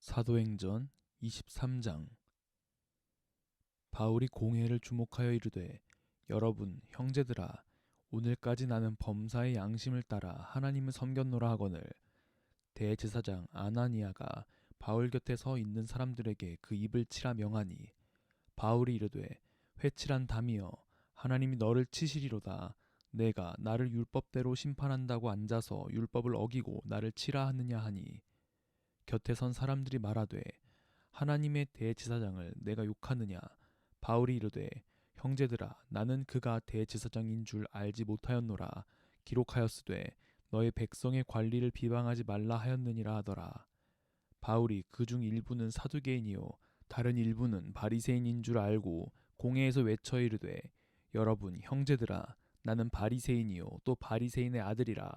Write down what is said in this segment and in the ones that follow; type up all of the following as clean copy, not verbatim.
사도행전 23장. 바울이 공회를 주목하여 이르되, 여러분 형제들아, 오늘까지 나는 범사의 양심을 따라 하나님을 섬겼노라 하거늘. 대제사장 아나니아가 바울 곁에 서 있는 사람들에게 그 입을 치라 명하니, 바울이 이르되, 회칠한 담이여, 하나님이 너를 치시리로다. 내가 나를 율법대로 심판한다고 앉아서 율법을 어기고 나를 치라 하느냐 하니, 곁에 선 사람들이 말하되, 하나님의 대제사장을 내가 욕하느냐? 바울이 이르되, 형제들아, 나는 그가 대제사장인 줄 알지 못하였노라. 기록하였으되 너의 백성의 관리를 비방하지 말라 하였느니라 하더라. 바울이 그중 일부는 사두개인이요 다른 일부는 바리새인인 줄 알고 공회에서 외쳐 이르되, 여러분 형제들아, 나는 바리새인이요 또 바리새인의 아들이라.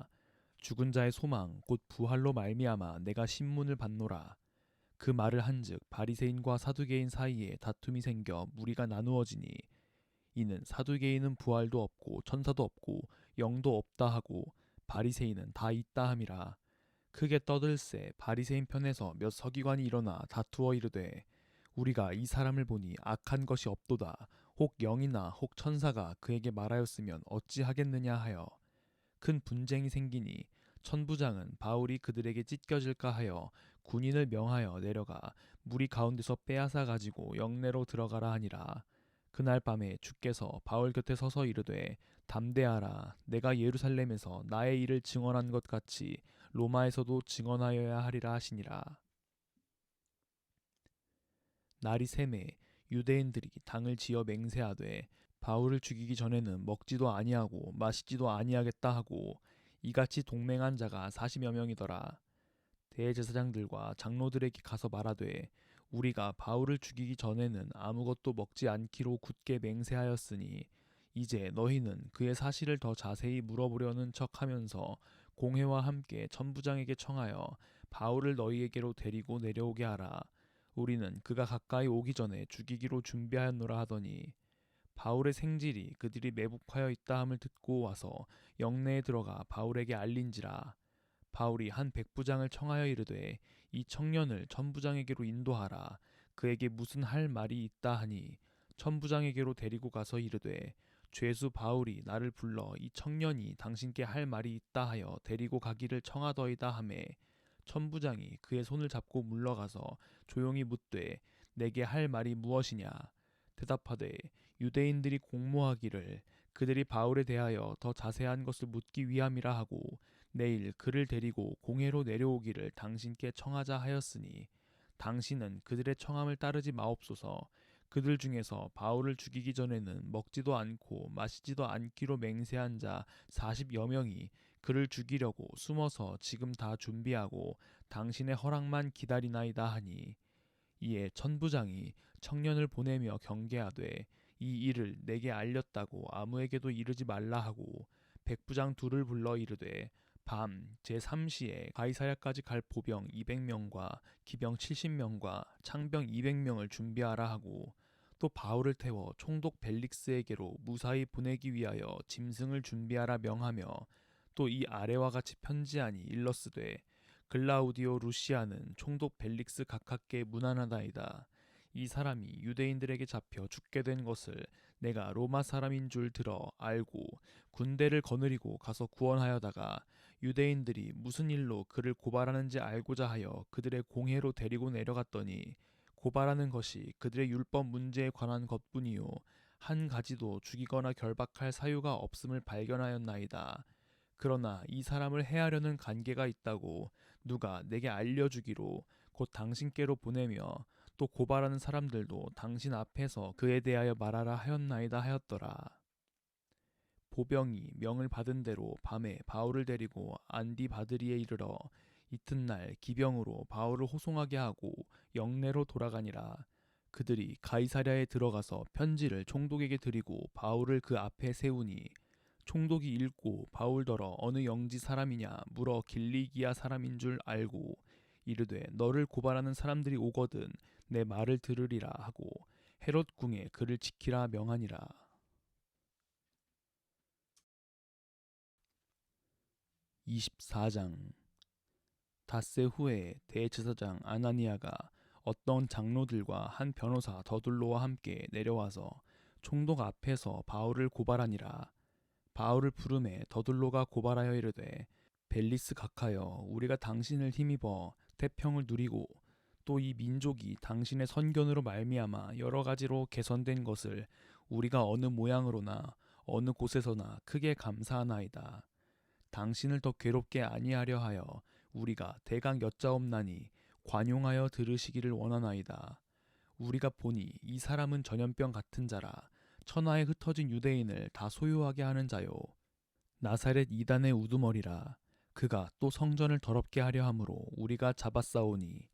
죽은 자의 소망 곧 부활로 말미암아 내가 신문을 받노라. 그 말을 한즉 바리새인과 사두개인 사이에 다툼이 생겨 무리가 나누어지니, 이는 사두개인은 부활도 없고 천사도 없고 영도 없다 하고 바리새인은 다 있다 함이라. 크게 떠들새 바리새인 편에서 몇 서기관이 일어나 다투어 이르되, 우리가 이 사람을 보니 악한 것이 없도다. 혹 영이나 혹 천사가 그에게 말하였으면 어찌하겠느냐 하여 큰 분쟁이 생기니, 천부장은 바울이 그들에게 찢겨질까 하여 군인을 명하여 내려가 무리 가운데서 빼앗아 가지고 영내로 들어가라 하니라. 그날 밤에 주께서 바울 곁에 서서 이르되, 담대하라. 내가 예루살렘에서 나의 일을 증언한 것 같이 로마에서도 증언하여야 하리라 하시니라. 날이 새매 유대인들이 당을 지어 맹세하되, 바울을 죽이기 전에는 먹지도 아니하고 마시지도 아니하겠다 하고 이같이 동맹한 자가 40여 명이더라. 대제사장들과 장로들에게 가서 말하되, 우리가 바울을 죽이기 전에는 아무것도 먹지 않기로 굳게 맹세하였으니 이제 너희는 그의 사실을 더 자세히 물어보려는 척하면서 공회와 함께 천부장에게 청하여 바울을 너희에게로 데리고 내려오게 하라. 우리는 그가 가까이 오기 전에 죽이기로 준비하였노라 하더니, 바울의 생질이 그들이 매복하여 있다 함을 듣고 와서 영내에 들어가 바울에게 알린지라. 바울이 한 백부장을 청하여 이르되, 이 청년을 천부장에게로 인도하라. 그에게 무슨 할 말이 있다 하니, 천부장에게로 데리고 가서 이르되, 죄수 바울이 나를 불러 이 청년이 당신께 할 말이 있다 하여 데리고 가기를 청하더이다 하매, 천부장이 그의 손을 잡고 물러가서 조용히 묻되, 내게 할 말이 무엇이냐? 대답하되, 유대인들이 공모하기를 그들이 바울에 대하여 더 자세한 것을 묻기 위함이라 하고 내일 그를 데리고 공회로 내려오기를 당신께 청하자 하였으니, 당신은 그들의 청함을 따르지 마옵소서. 그들 중에서 바울을 죽이기 전에는 먹지도 않고 마시지도 않기로 맹세한 자 40여 명이 그를 죽이려고 숨어서 지금 다 준비하고 당신의 허락만 기다리나이다 하니, 이에 천부장이 청년을 보내며 경계하되, 이 일을 내게 알렸다고 아무에게도 이르지 말라 하고 백부장 둘을 불러 이르되, 밤 제3시에 가이사랴까지 갈 보병 200명과 기병 70명과 창병 200명을 준비하라 하고, 또 바울을 태워 총독 벨릭스에게로 무사히 보내기 위하여 짐승을 준비하라 명하며, 또 이 아래와 같이 편지하니 일러스되, 글라우디오 루시아는 총독 벨릭스 각하께 문안하다이다. 이 사람이 유대인들에게 잡혀 죽게 된 것을 내가 로마 사람인 줄 들어 알고 군대를 거느리고 가서 구원하여다가 유대인들이 무슨 일로 그를 고발하는지 알고자 하여 그들의 공회로 데리고 내려갔더니, 고발하는 것이 그들의 율법 문제에 관한 것뿐이요 한 가지도 죽이거나 결박할 사유가 없음을 발견하였나이다. 그러나 이 사람을 해하려는 관계가 있다고 누가 내게 알려주기로 곧 당신께로 보내며, 또 고발하는 사람들도 당신 앞에서 그에 대하여 말하라 하였나이다 하였더라. 보병이 명을 받은 대로 밤에 바울을 데리고 안디바드리에 이르러 이튿날 기병으로 바울을 호송하게 하고 영내로 돌아가니라. 그들이 가이사랴에 들어가서 편지를 총독에게 드리고 바울을 그 앞에 세우니, 총독이 읽고 바울더러 어느 영지 사람이냐 물어 길리기아 사람인 줄 알고 이르되, 너를 고발하는 사람들이 오거든 내 말을 들으리라 하고 헤롯 궁에 그를 지키라 명하니라. 24장. 닷새 후에 대제사장 아나니아가 어떤 장로들과 한 변호사 더둘로와 함께 내려와서 총독 앞에서 바울을 고발하니라. 바울을 부르매 더둘로가 고발하여 이르되 벨리스 각하여 우리가 당신을 힘입어 태평을 누리고 또 이 민족이 당신의 선견으로 말미암아 여러 가지로 개선된 것을 우리가 어느 모양으로나 어느 곳에서나 크게 감사하나이다. 당신을 더 괴롭게 아니하려 하여 우리가 대강 여짜옵나니 관용하여 들으시기를 원하나이다. 우리가 보니 이 사람은 전염병 같은 자라 천하에 흩어진 유대인을 다 소유하게 하는 자요 나사렛 이단의 우두머리라. 그가 또 성전을 더럽게 하려 함으로 우리가 잡았사오니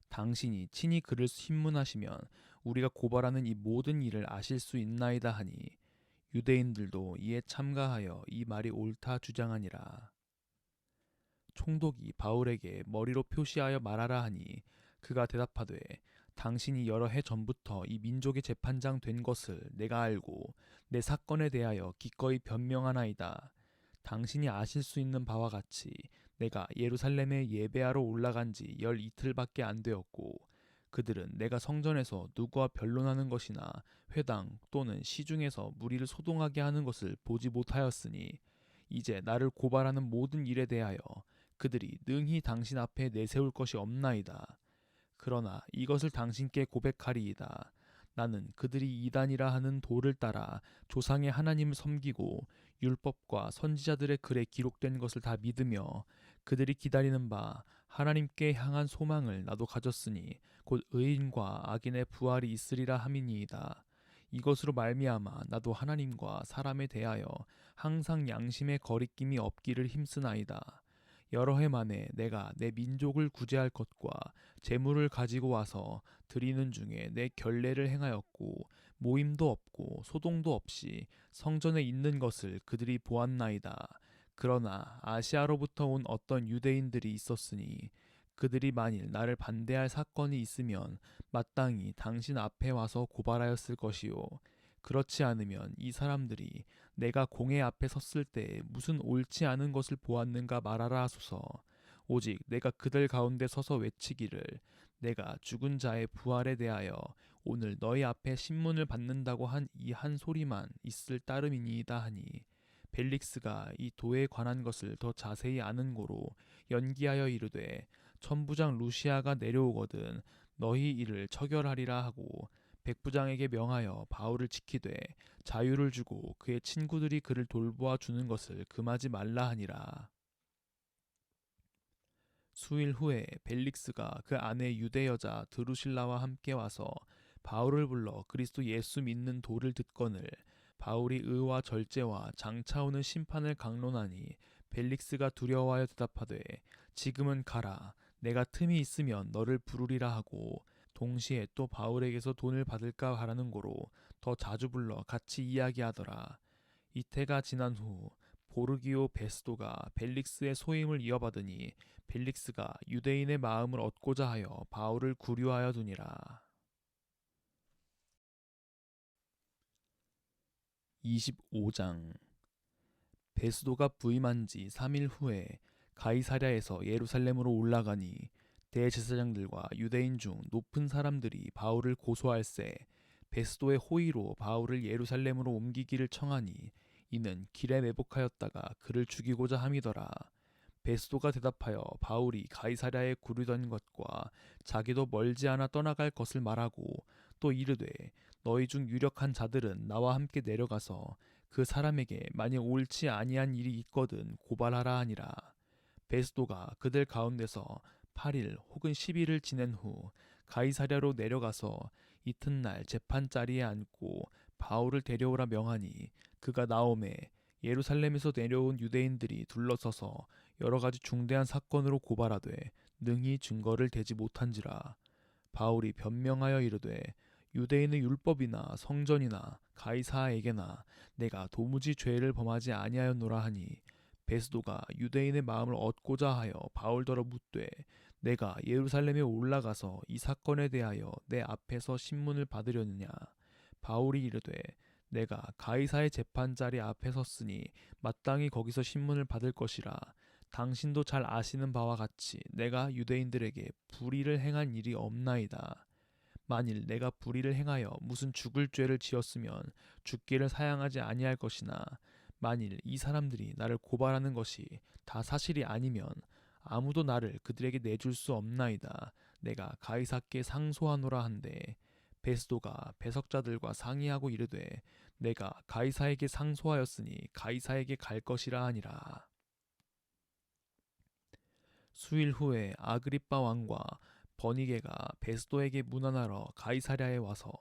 당신이 친히 그를 신문하시면 우리가 고발하는 이 모든 일을 아실 수 있나이다 하니 유대인들도 이에 참가하여 이 말이 옳다 주장하니라. 총독이 바울에게 머리로 표시하여 말하라 하니 그가 대답하되 당신이 여러 해 전부터 이 민족의 재판장 된 것을 내가 알고 내 사건에 대하여 기꺼이 변명하나이다. 당신이 아실 수 있는 바와 같이 내가 예루살렘에 예배하러 올라간 지 12일밖에 안 되었고 그들은 내가 성전에서 누구와 변론하는 것이나 회당 또는 시중에서 무리를 소동하게 하는 것을 보지 못하였으니 이제 나를 고발하는 모든 일에 대하여 그들이 능히 당신 앞에 내세울 것이 없나이다. 그러나 이것을 당신께 고백하리이다. 나는 그들이 이단이라 하는 도를 따라 조상의 하나님을 섬기고 율법과 선지자들의 글에 기록된 것을 다 믿으며 그들이 기다리는 바 하나님께 향한 소망을 나도 가졌으니 곧 의인과 악인의 부활이 있으리라 함이니이다. 이것으로 말미암아 나도 하나님과 사람에 대하여 항상 양심의 거리낌이 없기를 힘쓰나이다. 여러 해 만에 내가 내 민족을 구제할 것과 재물을 가지고 와서 드리는 중에 내 결례를 행하였고 모임도 없고 소동도 없이 성전에 있는 것을 그들이 보았나이다. 그러나 아시아로부터 온 어떤 유대인들이 있었으니 그들이 만일 나를 반대할 사건이 있으면 마땅히 당신 앞에 와서 고발하였을 것이요 그렇지 않으면 이 사람들이 내가 공회 앞에 섰을 때 무슨 옳지 않은 것을 보았는가 말하라 하소서. 오직 내가 그들 가운데 서서 외치기를 내가 죽은 자의 부활에 대하여 오늘 너희 앞에 신문을 받는다고 한 이 한 소리만 있을 따름이니이다 하니 벨릭스가 이 도에 관한 것을 더 자세히 아는 고로 연기하여 이르되 천부장 루시아가 내려오거든 너희 이를 처결하리라 하고 백부장에게 명하여 바울을 지키되 자유를 주고 그의 친구들이 그를 돌보아 주는 것을 금하지 말라 하니라. 수일 후에 벨릭스가 그 아내 유대 여자 드루실라와 함께 와서 바울을 불러 그리스도 예수 믿는 도를 듣거늘 바울이 의와 절제와 장차오는 심판을 강론하니 벨릭스가 두려워하여 대답하되 지금은 가라 내가 틈이 있으면 너를 부르리라 하고 동시에 또 바울에게서 돈을 받을까 하라는 고로 더 자주 불러 같이 이야기하더라. 이태가 지난 후 보르기오 베스도가 벨릭스의 소임을 이어받으니 벨릭스가 유대인의 마음을 얻고자 하여 바울을 구류하여 두니라. 25장 베스도가 부임한 지 3일 후에 가이사랴에서 예루살렘으로 올라가니 대제사장들과 유대인 중 높은 사람들이 바울을 고소할세 베스도의 호의로 바울을 예루살렘으로 옮기기를 청하니 이는 길에 매복하였다가 그를 죽이고자 함이더라. 베스도가 대답하여 바울이 가이사랴에 구르던 것과 자기도 멀지 않아 떠나갈 것을 말하고 또 이르되 너희 중 유력한 자들은 나와 함께 내려가서 그 사람에게 만일 옳지 아니한 일이 있거든 고발하라 하니라. 베스도가 그들 가운데서 8일 혹은 10일을 지낸 후 가이사랴로 내려가서 이튿날 재판자리에 앉고 바울을 데려오라 명하니 그가 나오매 예루살렘에서 내려온 유대인들이 둘러서서 여러 가지 중대한 사건으로 고발하되 능히 증거를 대지 못한지라. 바울이 변명하여 이르되 유대인의 율법이나 성전이나 가이사에게나 내가 도무지 죄를 범하지 아니하였노라 하니 베스도가 유대인의 마음을 얻고자 하여 바울더러 묻되 내가 예루살렘에 올라가서 이 사건에 대하여 내 앞에서 신문을 받으려느냐. 바울이 이르되 내가 가이사의 재판자리 앞에 섰으니 마땅히 거기서 신문을 받을 것이라. 당신도 잘 아시는 바와 같이 내가 유대인들에게 불의를 행한 일이 없나이다. 만일 내가 불의를 행하여 무슨 죽을 죄를 지었으면 죽기를 사양하지 아니할 것이나 만일 이 사람들이 나를 고발하는 것이 다 사실이 아니면 아무도 나를 그들에게 내줄 수 없나이다. 내가 가이사께 상소하노라 한데 베스도가 배석자들과 상의하고 이르되 내가 가이사에게 상소하였으니 가이사에게 갈 것이라 하니라. 수일 후에 아그리빠 왕과 버니게가 베스도에게 문안하러 가이사랴에 와서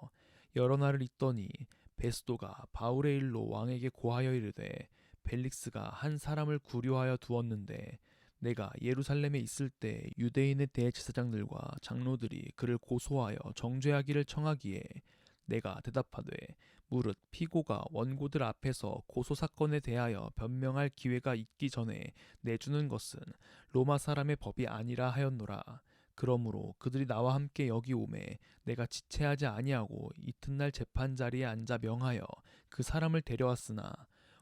여러 날을 있더니 베스도가 바울의 일로 왕에게 고하여 이르되 벨릭스가 한 사람을 구류하여 두었는데 내가 예루살렘에 있을 때 유대인의 대제사장들과 장로들이 그를 고소하여 정죄하기를 청하기에 내가 대답하되 무릇 피고가 원고들 앞에서 고소 사건에 대하여 변명할 기회가 있기 전에 내주는 것은 로마 사람의 법이 아니라 하였노라. 그러므로 그들이 나와 함께 여기 오매 내가 지체하지 아니하고 이튿날 재판 자리에 앉아 명하여 그 사람을 데려왔으나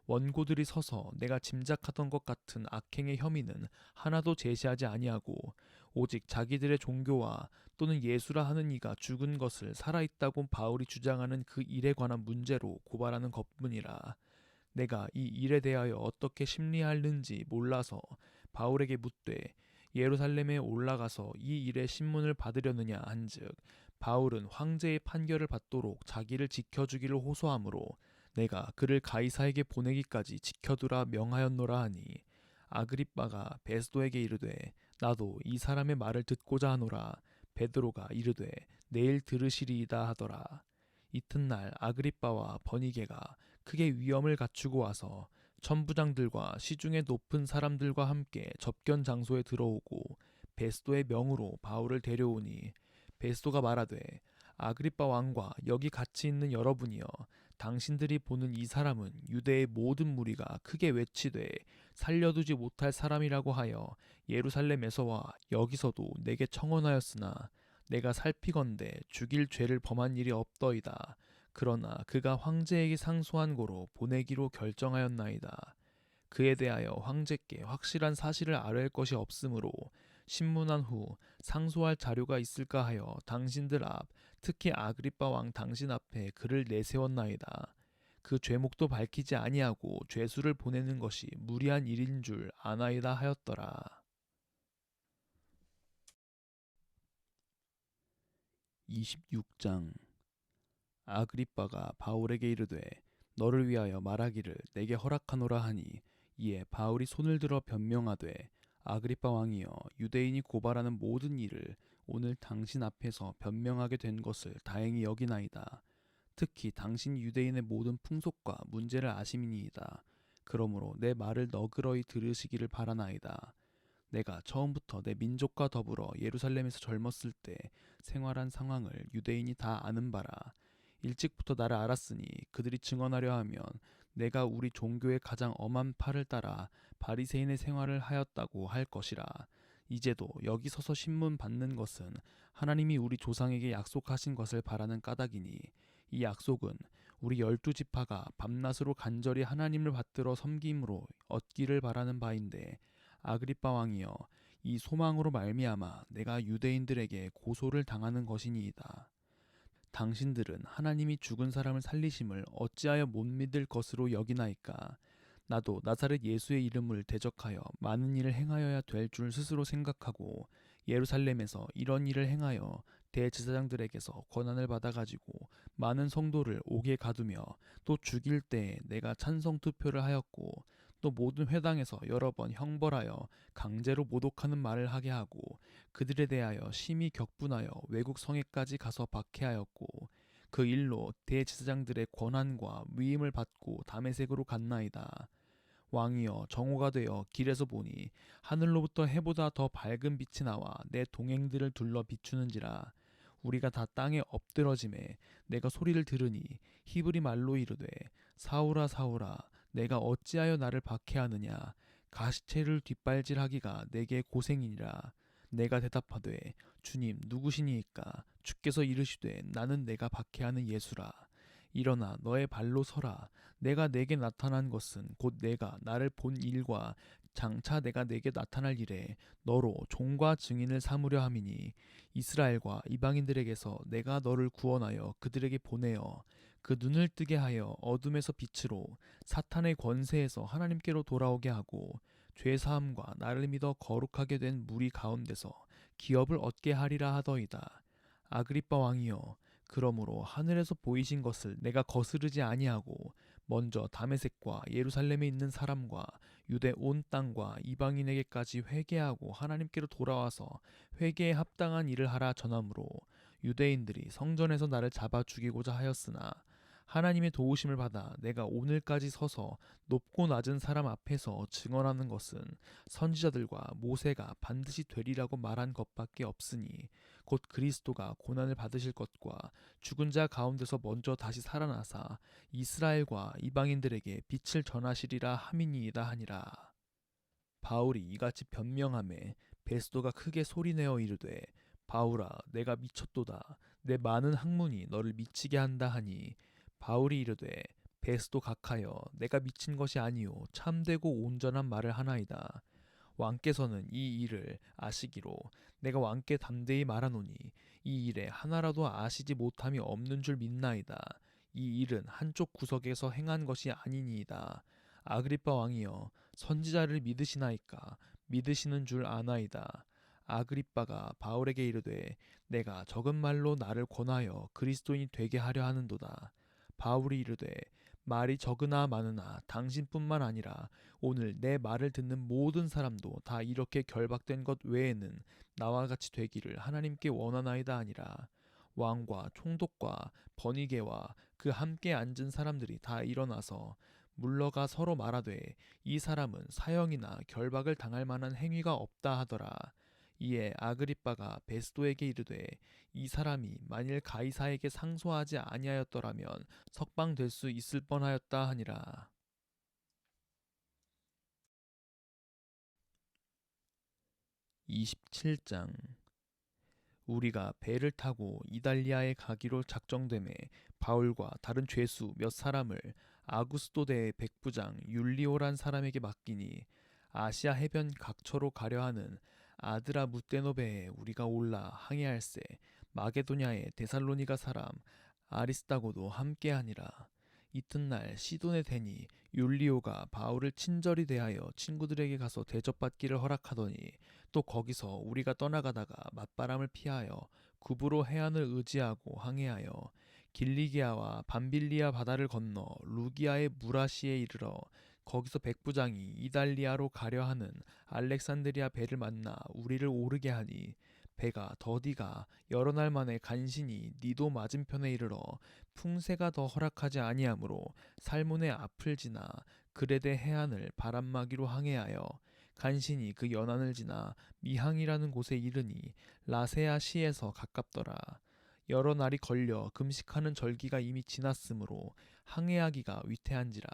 원고들이 서서 내가 짐작하던 것 같은 악행의 혐의는 하나도 제시하지 아니하고 오직 자기들의 종교와 또는 예수라 하는 이가 죽은 것을 살아있다고 바울이 주장하는 그 일에 관한 문제로 고발하는 것뿐이라. 내가 이 일에 대하여 어떻게 심리하는지 몰라서 바울에게 묻되 예루살렘에 올라가서 이 일의 신문을 받으려느냐 한즉 바울은 황제의 판결을 받도록 자기를 지켜주기를 호소하므로 내가 그를 가이사에게 보내기까지 지켜두라 명하였노라 하니 아그리빠가 베스도에게 이르되 나도 이 사람의 말을 듣고자 하노라. 베드로가 이르되 내일 들으시리이다 하더라. 이튿날 아그리빠와 버니게가 크게 위엄을 갖추고 와서 천부장들과 시중의 높은 사람들과 함께 접견 장소에 들어오고 베스도의 명으로 바울을 데려오니 베스도가 말하되 아그리빠 왕과 여기 같이 있는 여러분이여 당신들이 보는 이 사람은 유대의 모든 무리가 크게 외치되 살려두지 못할 사람이라고 하여 예루살렘에서와 여기서도 내게 청언하였으나 내가 살피건대 죽일 죄를 범한 일이 없더이다. 그러나 그가 황제에게 상소한 고로 보내기로 결정하였나이다. 그에 대하여 황제께 확실한 사실을 아뢰할 것이 없으므로 신문한 후 상소할 자료가 있을까 하여 당신들 앞 특히 아그리빠 왕 당신 앞에 그를 내세웠나이다. 그 죄목도 밝히지 아니하고 죄수를 보내는 것이 무리한 일인 줄 아나이다 하였더라. 26장 아그리빠가 바울에게 이르되 너를 위하여 말하기를 내게 허락하노라 하니 이에 바울이 손을 들어 변명하되 아그리빠 왕이여 유대인이 고발하는 모든 일을 오늘 당신 앞에서 변명하게 된 것을 다행히 여기나이다. 특히 당신 유대인의 모든 풍속과 문제를 아심이니이다. 그러므로 내 말을 너그러이 들으시기를 바라나이다. 내가 처음부터 내 민족과 더불어 예루살렘에서 젊었을 때 생활한 상황을 유대인이 다 아는 바라. 일찍부터 나를 알았으니 그들이 증언하려 하면 내가 우리 종교의 가장 엄한 팔을 따라 바리새인의 생활을 하였다고 할 것이라. 이제도 여기 서서 신문 받는 것은 하나님이 우리 조상에게 약속하신 것을 바라는 까닭이니 이 약속은 우리 12지파가 밤낮으로 간절히 하나님을 받들어 섬김으로 얻기를 바라는 바인데 아그리빠 왕이여 이 소망으로 말미암아 내가 유대인들에게 고소를 당하는 것이니이다. 당신들은 하나님이 죽은 사람을 살리심을 어찌하여 못 믿을 것으로 여기나이까. 나도 나사렛 예수의 이름을 대적하여 많은 일을 행하여야 될 줄 스스로 생각하고 예루살렘에서 이런 일을 행하여 대제사장들에게서 권한을 받아가지고 많은 성도를 옥에 가두며 또 죽일 때에 내가 찬성 투표를 하였고 또 모든 회당에서 여러 번 형벌하여 강제로 모독하는 말을 하게 하고 그들에 대하여 심히 격분하여 외국 성에까지 가서 박해하였고 그 일로 대제사장들의 권한과 위임을 받고 다메섹으로 갔나이다. 왕이여 정오가 되어 길에서 보니 하늘로부터 해보다 더 밝은 빛이 나와 내 동행들을 둘러 비추는지라. 우리가 다 땅에 엎드러짐에 내가 소리를 들으니 히브리 말로 이르되 사울아 사울아 내가 어찌하여 나를 박해하느냐. 가시체를 뒷발질하기가 내게 고생이니라. 내가 대답하되 주님 누구시니이까. 주께서 이르시되 나는 내가 박해하는 예수라. 일어나 너의 발로 서라. 내가 내게 나타난 것은 곧 내가 나를 본 일과 장차 내가 내게 나타날 일에 너로 종과 증인을 삼으려 함이니 이스라엘과 이방인들에게서 내가 너를 구원하여 그들에게 보내어 그 눈을 뜨게 하여 어둠에서 빛으로 사탄의 권세에서 하나님께로 돌아오게 하고 죄사함과 나를 믿어 거룩하게 된 무리 가운데서 기업을 얻게 하리라 하더이다. 아그리빠 왕이여, 그러므로 하늘에서 보이신 것을 내가 거스르지 아니하고 먼저 다메섹과 예루살렘에 있는 사람과 유대 온 땅과 이방인에게까지 회개하고 하나님께로 돌아와서 회개에 합당한 일을 하라 전함으로 유대인들이 성전에서 나를 잡아 죽이고자 하였으나 하나님의 도우심을 받아 내가 오늘까지 서서 높고 낮은 사람 앞에서 증언하는 것은 선지자들과 모세가 반드시 되리라고 말한 것밖에 없으니 곧 그리스도가 고난을 받으실 것과 죽은 자 가운데서 먼저 다시 살아나사 이스라엘과 이방인들에게 빛을 전하시리라 함이니이다 하니라. 바울이 이같이 변명하매 베스도가 크게 소리내어 이르되 바울아 내가 미쳤도다. 내 많은 학문이 너를 미치게 한다 하니 바울이 이르되 베스도 각하여 내가 미친 것이 아니요 참되고 온전한 말을 하나이다. 왕께서는 이 일을 아시기로 내가 왕께 담대히 말하노니 이 일에 하나라도 아시지 못함이 없는 줄 믿나이다. 이 일은 한쪽 구석에서 행한 것이 아니니이다. 아그리빠 왕이여, 선지자를 믿으시나이까? 믿으시는 줄 아나이다. 아그리빠가 바울에게 이르되 내가 적은 말로 나를 권하여 그리스도인이 되게 하려 하는도다. 바울이 이르되 말이 적으나 많으나 당신뿐만 아니라 오늘 내 말을 듣는 모든 사람도 다 이렇게 결박된 것 외에는 나와 같이 되기를 하나님께 원하나이다 하니라. 왕과 총독과 번이게와 그 함께 앉은 사람들이 다 일어나서 물러가 서로 말하되 이 사람은 사형이나 결박을 당할 만한 행위가 없다 하더라. 이에 아그리빠가 베스도에게 이르되 이 사람이 만일 가이사에게 상소하지 아니하였더라면 석방될 수 있을 뻔하였다 하니라. 27장. 우리가 배를 타고 이달리아에 가기로 작정되매 바울과 다른 죄수 몇 사람을 아구스도대의 백부장 율리오란 사람에게 맡기니 아시아 해변 각처로 가려 하는 아드라무떼노베에 우리가 올라 항해할세 마게도냐의 데살로니가 사람 아리스다고도 함께하니라. 이튿날 시돈에 대니 율리오가 바울을 친절히 대하여 친구들에게 가서 대접받기를 허락하더니 또 거기서 우리가 떠나가다가 맞바람을 피하여 구브로 해안을 의지하고 항해하여 길리기아와 밤빌리아 바다를 건너 루기아의 무라시에 이르러 거기서 백부장이 이달리아로 가려 하는 알렉산드리아 배를 만나 우리를 오르게 하니 배가 더디가 여러 날 만에 간신히 니도 맞은편에 이르러 풍세가 더 허락하지 아니하므로 살몬의 앞을 지나 그레데 해안을 바람막이로 항해하여 간신히 그 연안을 지나 미항이라는 곳에 이르니 라세아 시에서 가깝더라. 여러 날이 걸려 금식하는 절기가 이미 지났으므로 항해하기가 위태한지라.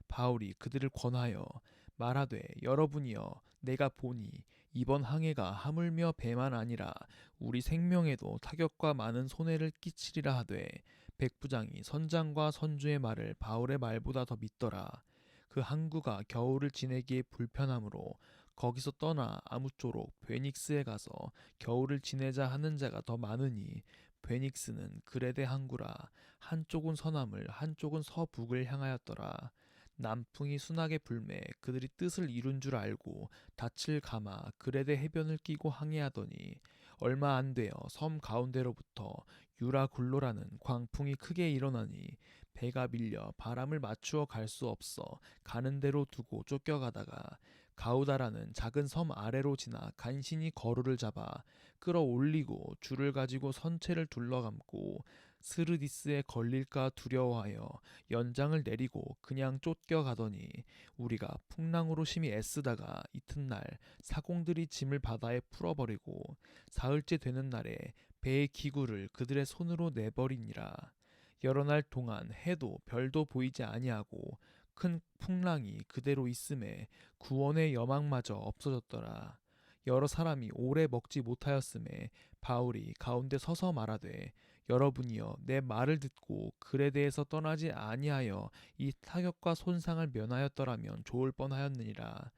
바울이 그들을 권하여 말하되 여러분이여 내가 보니 이번 항해가 하물며 배만 아니라 우리 생명에도 타격과 많은 손해를 끼치리라 하되 백부장이 선장과 선주의 말을 바울의 말보다 더 믿더라. 그 항구가 겨울을 지내기에 불편하므로 거기서 떠나 아무쪼록 베닉스에 가서 겨울을 지내자 하는 자가 더 많으니 베닉스는 그레데 항구라. 한쪽은 서남을 한쪽은 서북을 향하였더라. 남풍이 순하게 불매 그들이 뜻을 이룬 줄 알고 닻을 감아 그레데 해변을 끼고 항해하더니 얼마 안 되어 섬 가운데로부터 유라굴로라는 광풍이 크게 일어나니 배가 밀려 바람을 맞추어 갈 수 없어 가는 대로 두고 쫓겨가다가 가우다라는 작은 섬 아래로 지나 간신히 거루를 잡아 끌어올리고 줄을 가지고 선체를 둘러감고 스르디스에 걸릴까 두려워하여 연장을 내리고 그냥 쫓겨가더니 우리가 풍랑으로 심히 애쓰다가 이튿날 사공들이 짐을 바다에 풀어버리고 사흘째 되는 날에 배의 기구를 그들의 손으로 내버리니라. 여러 날 동안 해도 별도 보이지 아니하고 큰 풍랑이 그대로 있음에 구원의 여망마저 없어졌더라. 여러 사람이 오래 먹지 못하였음에 바울이 가운데 서서 말하되 여러분이여 내 말을 듣고 글에 대해서 떠나지 아니하여 이 타격과 손상을 면하였더라면 좋을 뻔하였느니라.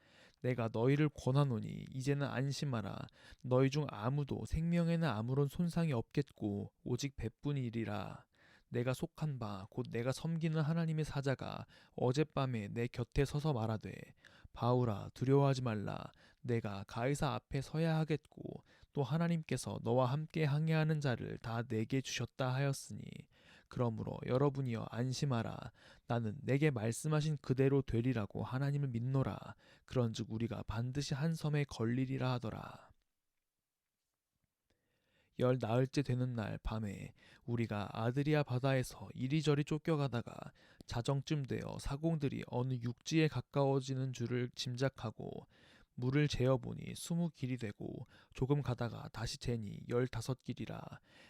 내가 너희를 권하노니 이제는 안심하라. 너희 중 아무도 생명에는 아무런 손상이 없겠고 오직 배뿐이리라. 내가 속한 바 곧 내가 섬기는 하나님의 사자가 어젯밤에 내 곁에 서서 말하되 바울아 두려워하지 말라. 내가 가이사 앞에 서야 하겠고 또 하나님께서 너와 함께 항해하는 자를 다 내게 주셨다 하였으니 그러므로 여러분이여 안심하라. 나는 내게 말씀하신 그대로 되리라고 하나님을 믿노라. 그런즉 우리가 반드시 한 섬에 걸리리라 하더라. 열 나흘째 되는 날 밤에 우리가 아드리아 바다에서 이리저리 쫓겨가다가 자정쯤 되어 사공들이 어느 육지에 가까워지는 줄을 짐작하고 물을 재어보니 20길이 되고 조금 가다가 다시 재니 15길이라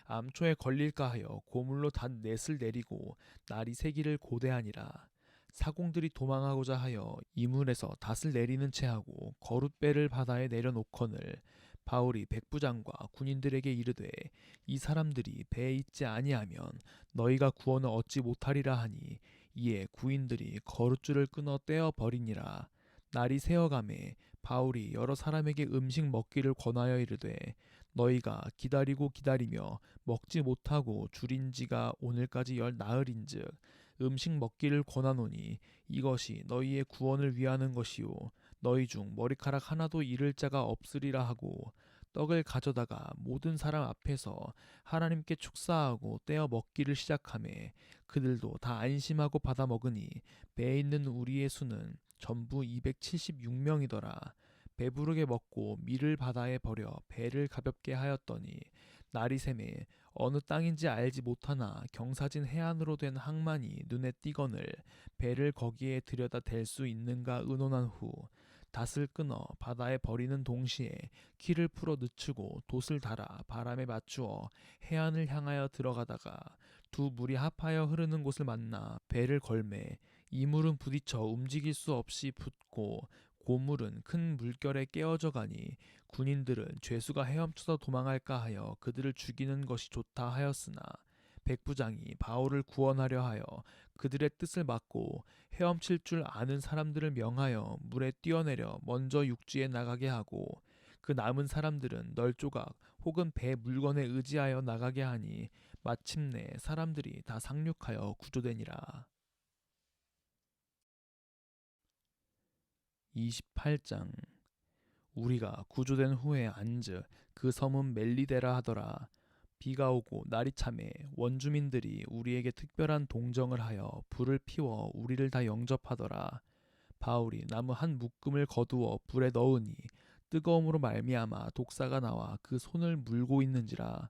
암초에 걸릴까 하여 고물로 단 넷을 내리고 날이 새기를 고대하니라. 사공들이 도망하고자 하여 이물에서 닷을 내리는 채 하고 거룻배를 바다에 내려놓거늘 바울이 백부장과 군인들에게 이르되 이 사람들이 배에 있지 아니하면 너희가 구원을 얻지 못하리라 하니 이에 구인들이 거룻줄을 끊어 떼어 버리니라. 날이 새어가매 바울이 여러 사람에게 음식 먹기를 권하여 이르되 너희가 기다리고 기다리며 먹지 못하고 줄인 지가 오늘까지 열 나흘인즉 음식 먹기를 권하노니 이것이 너희의 구원을 위하는 것이요 너희 중 머리카락 하나도 잃을 자가 없으리라 하고 떡을 가져다가 모든 사람 앞에서 하나님께 축사하고 떼어 먹기를 시작하매 그들도 다 안심하고 받아 먹으니 배에 있는 우리의 수는 전부 276명이더라. 배부르게 먹고 밀을 바다에 버려 배를 가볍게 하였더니 날이 새매 어느 땅인지 알지 못하나 경사진 해안으로 된 항만이 눈에 띄거늘 배를 거기에 들여다 댈 수 있는가 의논한 후 닷을 끊어 바다에 버리는 동시에 키를 풀어 늦추고 돛을 달아 바람에 맞추어 해안을 향하여 들어가다가 두 물이 합하여 흐르는 곳을 만나 배를 걸매 이 물은 부딪혀 움직일 수 없이 붙고 고물은 큰 물결에 깨어져 가니 군인들은 죄수가 헤엄쳐서 도망할까 하여 그들을 죽이는 것이 좋다 하였으나 백부장이 바울을 구원하려 하여 그들의 뜻을 막고 헤엄칠 줄 아는 사람들을 명하여 물에 뛰어내려 먼저 육지에 나가게 하고 그 남은 사람들은 널조각 혹은 배 물건에 의지하여 나가게 하니 마침내 사람들이 다 상륙하여 구조되니라. 28장 우리가 구조된 후에 안즉 그 섬은 멜리데라 하더라. 비가 오고 날이 차매 원주민들이 우리에게 특별한 동정을 하여 불을 피워 우리를 다 영접하더라. 바울이 나무 한 묶음을 거두어 불에 넣으니 뜨거움으로 말미암아 독사가 나와 그 손을 물고 있는지라.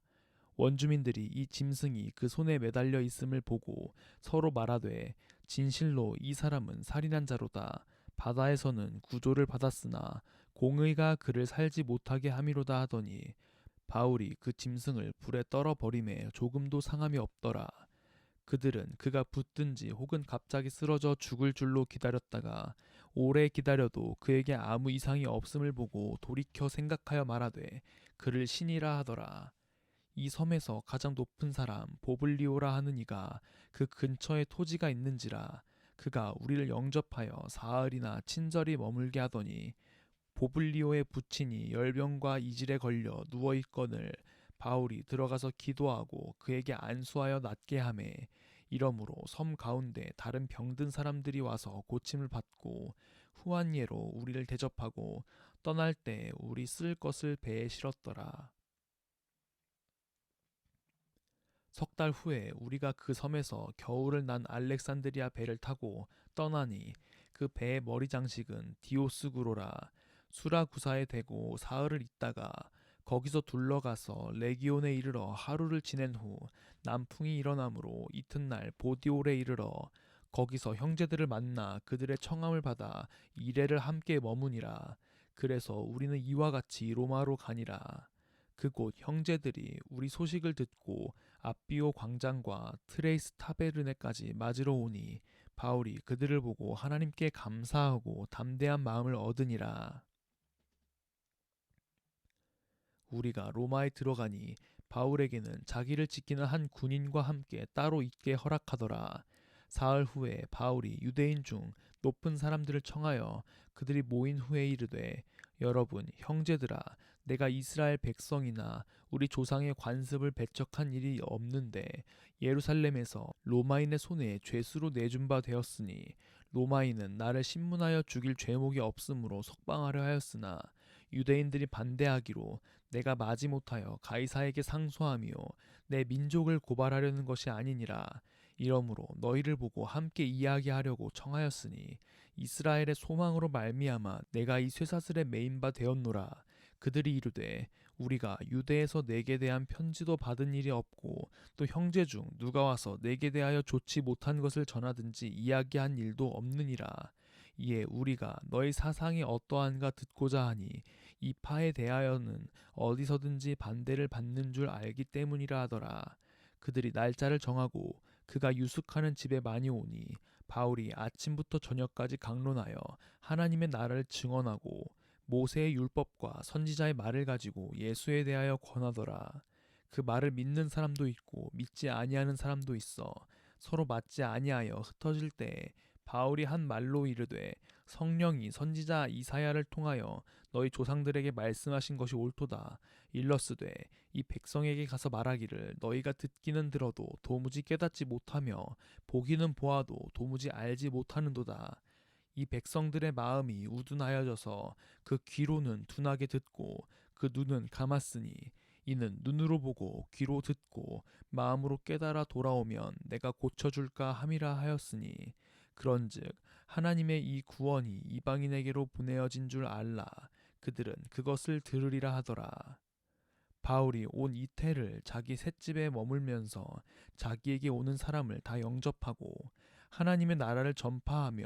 원주민들이 이 짐승이 그 손에 매달려 있음을 보고 서로 말하되 진실로 이 사람은 살인한 자로다. 바다에서는 구조를 받았으나 공의가 그를 살지 못하게 함이로다 하더니 바울이 그 짐승을 불에 떨어 버림에 조금도 상함이 없더라. 그들은 그가 붙든지 혹은 갑자기 쓰러져 죽을 줄로 기다렸다가 오래 기다려도 그에게 아무 이상이 없음을 보고 돌이켜 생각하여 말하되 그를 신이라 하더라. 이 섬에서 가장 높은 사람 보블리오라 하는 이가 그 근처에 토지가 있는지라. 그가 우리를 영접하여 사흘이나 친절히 머물게 하더니 보블리오의 부친이 열병과 이질에 걸려 누워있거늘 바울이 들어가서 기도하고 그에게 안수하여 낫게 하매 이러므로 섬 가운데 다른 병든 사람들이 와서 고침을 받고 후한 예로 우리를 대접하고 떠날 때 우리 쓸 것을 배에 실었더라. 석 달 후에 우리가 그 섬에서 겨울을 난 알렉산드리아 배를 타고 떠나니 그 배의 머리 장식은 디오스구로라. 수라구사에 대고 사흘을 있다가 거기서 둘러가서 레기온에 이르러 하루를 지낸 후 남풍이 일어나므로 이튿날 보디올에 이르러 거기서 형제들을 만나 그들의 청함을 받아 이레를 함께 머무니라. 그래서 우리는 이와 같이 로마로 가니라. 그곳 형제들이 우리 소식을 듣고 앞비오 광장과 트레이스 타베르네까지 맞으러 오니 바울이 그들을 보고 하나님께 감사하고 담대한 마음을 얻으니라. 우리가 로마에 들어가니 바울에게는 자기를 지키는 한 군인과 함께 따로 있게 허락하더라. 사흘 후에 바울이 유대인 중 높은 사람들을 청하여 그들이 모인 후에 이르되 여러분 형제들아 내가 이스라엘 백성이나 우리 조상의 관습을 배척한 일이 없는데 예루살렘에서 로마인의 손에 죄수로 내준 바 되었으니 로마인은 나를 신문하여 죽일 죄목이 없으므로 석방하려 하였으나 유대인들이 반대하기로 내가 마지못하여 가이사에게 상소하며 내 민족을 고발하려는 것이 아니니라. 이러므로 너희를 보고 함께 이야기하려고 청하였으니 이스라엘의 소망으로 말미암아 내가 이 쇠사슬에 매인 바 되었노라. 그들이 이르되 우리가 유대에서 내게 대한 편지도 받은 일이 없고 또 형제 중 누가 와서 내게 대하여 좋지 못한 것을 전하든지 이야기한 일도 없느니라. 이에 우리가 너희 사상이 어떠한가 듣고자 하니 이 파에 대하여는 어디서든지 반대를 받는 줄 알기 때문이라 하더라. 그들이 날짜를 정하고 그가 유숙하는 집에 많이 오니 바울이 아침부터 저녁까지 강론하여 하나님의 나라를 증언하고 모세의 율법과 선지자의 말을 가지고 예수에 대하여 권하더라. 그 말을 믿는 사람도 있고 믿지 아니하는 사람도 있어 서로 맞지 아니하여 흩어질 때에 바울이 한 말로 이르되 성령이 선지자 이사야를 통하여 너희 조상들에게 말씀하신 것이 옳도다. 일러스되 이 백성에게 가서 말하기를 너희가 듣기는 들어도 도무지 깨닫지 못하며 보기는 보아도 도무지 알지 못하는도다. 이 백성들의 마음이 우둔하여져서 그 귀로는 둔하게 듣고 그 눈은 감았으니 이는 눈으로 보고 귀로 듣고 마음으로 깨달아 돌아오면 내가 고쳐줄까 함이라 하였으니 그런즉 하나님의 이 구원이 이방인에게로 보내어진 줄 알라. 그들은 그것을 들으리라 하더라. 바울이 온 이태를 자기 셋집에 머물면서 자기에게 오는 사람을 다 영접하고 하나님의 나라를 전파하며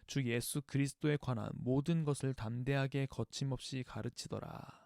주 예수 그리스도에 관한 모든 것을 담대하게 거침없이 가르치더라.